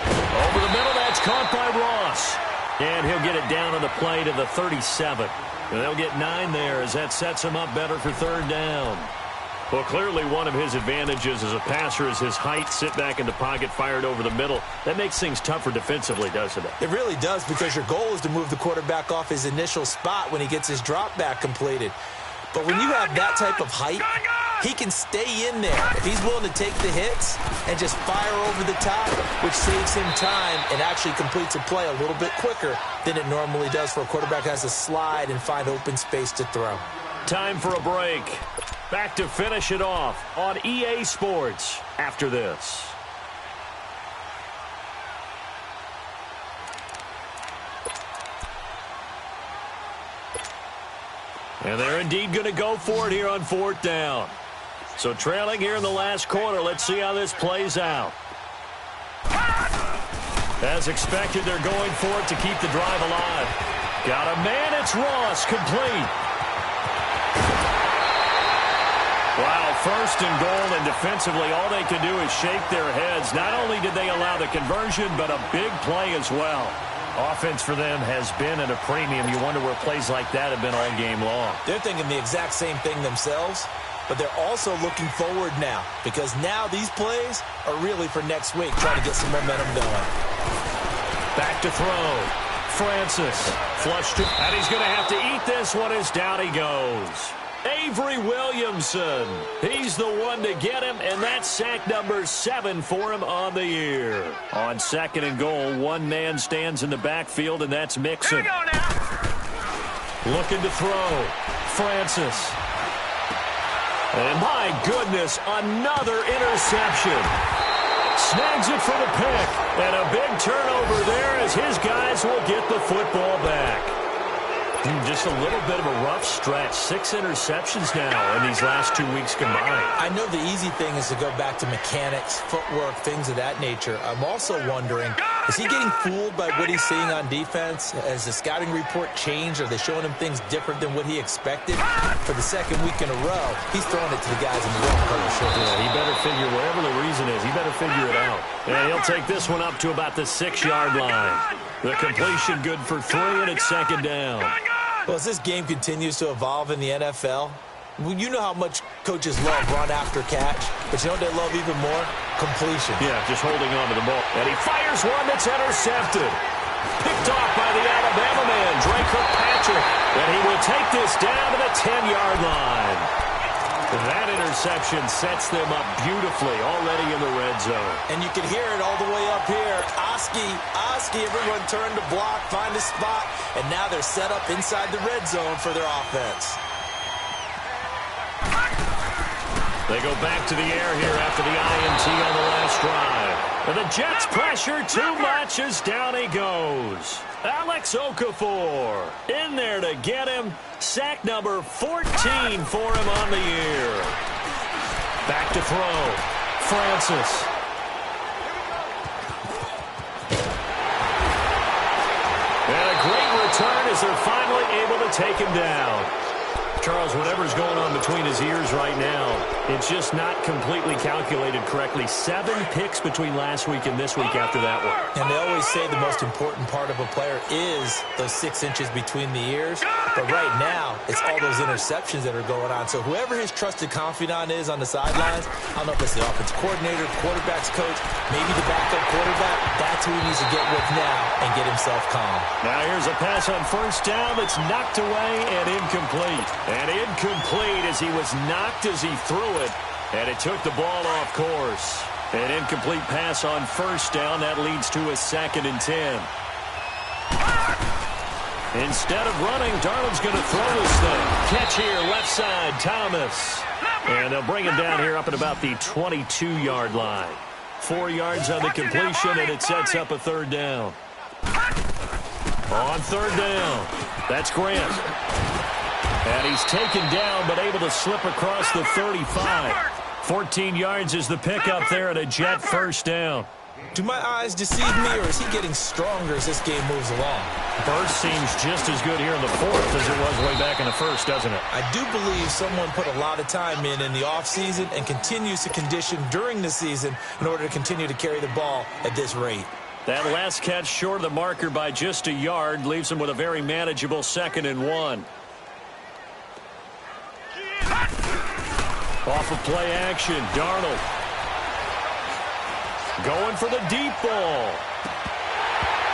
Over the middle, that's caught by Ross. And he'll get it down on the play to the 37. And they'll get 9 there as that sets him up better for 3rd down. Well, clearly one of his advantages as a passer is his height, sit back in the pocket, fired over the middle. That makes things tougher defensively, doesn't it? It really does, because your goal is to move the quarterback off his initial spot when he gets his drop back completed. But when you have that type of height, he can stay in there if he's willing to take the hits and just fire over the top, which saves him time and actually completes a play a little bit quicker than it normally does for a quarterback who has to slide and find open space to throw. Time for a break. Back to finish it off on EA Sports after this. And they're indeed going to go for it here on 4th down. So trailing here in the last quarter, let's see how this plays out. As expected, they're going for it to keep the drive alive. Got a man, it's Ross, complete. Wow, 1st and goal, and defensively, all they can do is shake their heads. Not only did they allow the conversion, but a big play as well. Offense for them has been at a premium. You wonder where plays like that have been all game long. They're thinking the exact same thing themselves, but they're also looking forward now, because now these plays are really for next week, trying to get some momentum going. Back to throw. Francis flushed it, and he's going to have to eat this one as down he goes. Avery Williamson, he's the one to get him, and that's sack number 7 for him on the year. On 2nd and goal, one man stands in the backfield, and that's Mixon. Looking to throw, Francis. And my goodness, another interception. Snags it for the pick, and a big turnover there as his guys will get the football back. Just a little bit of a rough stretch. 6 interceptions now in these last 2 weeks combined. I know the easy thing is to go back to mechanics, footwork, things of that nature. I'm also wondering, is he getting fooled by what he's seeing on defense? Has the scouting report changed? Are they showing him things different than what he expected? For the 2nd week in a row, he's throwing it to the guys in the wrong color shirts. Yeah, he better figure, whatever the reason is, he better figure it out. And he'll take this one up to about the 6-yard line. The completion good for 3, and it's 2nd down. Well, as this game continues to evolve in the NFL, you know how much coaches love run after catch, but you know what they love even more? Completion. Yeah, just holding on to the ball. And he fires one that's intercepted. Picked off by the Alabama man, Drake Kirkpatrick. And he will take this down to the 10-yard line. That interception sets them up beautifully already in the red zone. And you can hear it all the way up here. Oski, everyone turned to block, find a spot, and now they're set up inside the red zone for their offense. They go back to the air here after the INT on the last drive. And the Jets pressure too much as down he goes. Alex Okafor in there to get him. Sack number 14 for him on the year. Back to throw. Francis. And take him down. Charles, whatever's going on between his ears right now, it's just not completely calculated correctly. 7 picks between last week and this week after that one. And they always say the most important part of a player is those 6 inches between the ears. But right now, it's all those interceptions that are going on. So whoever his trusted confidant is on the sidelines, I don't know if it's the offensive coordinator, quarterback's coach, maybe the backup quarterback, that's who he needs to get with now and get himself calm. Now here's a pass on first down that's knocked away and incomplete. And incomplete as he was knocked as he threw it, and it took the ball off course. An incomplete pass on first down. That leads to a 2nd and 10. Instead of running, Darnold's going to throw this thing. Catch here, left side, Thomas. And they'll bring him down here up at about the 22-yard line. 4 yards on the completion, and it sets up a 3rd down. On 3rd down, that's Grant. And he's taken down, but able to slip across the 35. 14 yards is the pickup there and a Jet first down. Do my eyes deceive me, or is he getting stronger as this game moves along? Burst seems just as good here in the 4th as it was way back in the 1st, doesn't it? I do believe someone put a lot of time in the offseason and continues to condition during the season in order to continue to carry the ball at this rate. That last catch short of the marker by just a yard leaves him with a very manageable 2nd and 1. Off of play action, Darnold. Going for the deep ball.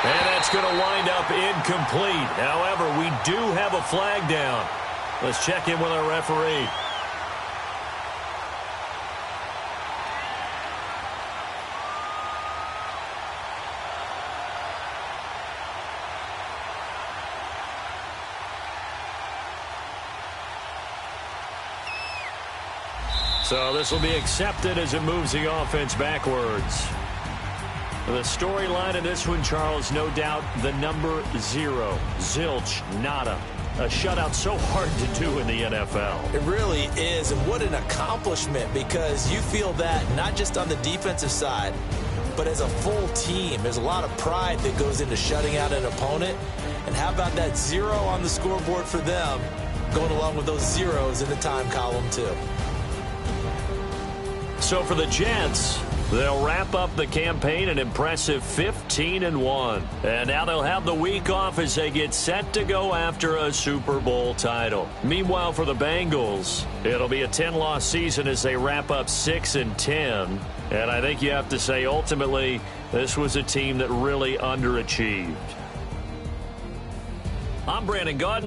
And that's going to wind up incomplete. However, we do have a flag down. Let's check in with our referee. So this will be accepted as it moves the offense backwards. The storyline in this one, Charles, no doubt the number 0. Zilch, nada. A shutout so hard to do in the NFL. It really is, and what an accomplishment, because you feel that not just on the defensive side, but as a full team. There's a lot of pride that goes into shutting out an opponent. And how about that 0 on the scoreboard for them, going along with those zeros in the time column too. So for the Jets, they'll wrap up the campaign an impressive 15-1. And now they'll have the week off as they get set to go after a Super Bowl title. Meanwhile, for the Bengals, it'll be a 10-loss season as they wrap up 6-10. And I think you have to say, ultimately, this was a team that really underachieved. I'm Brandon Gaudin.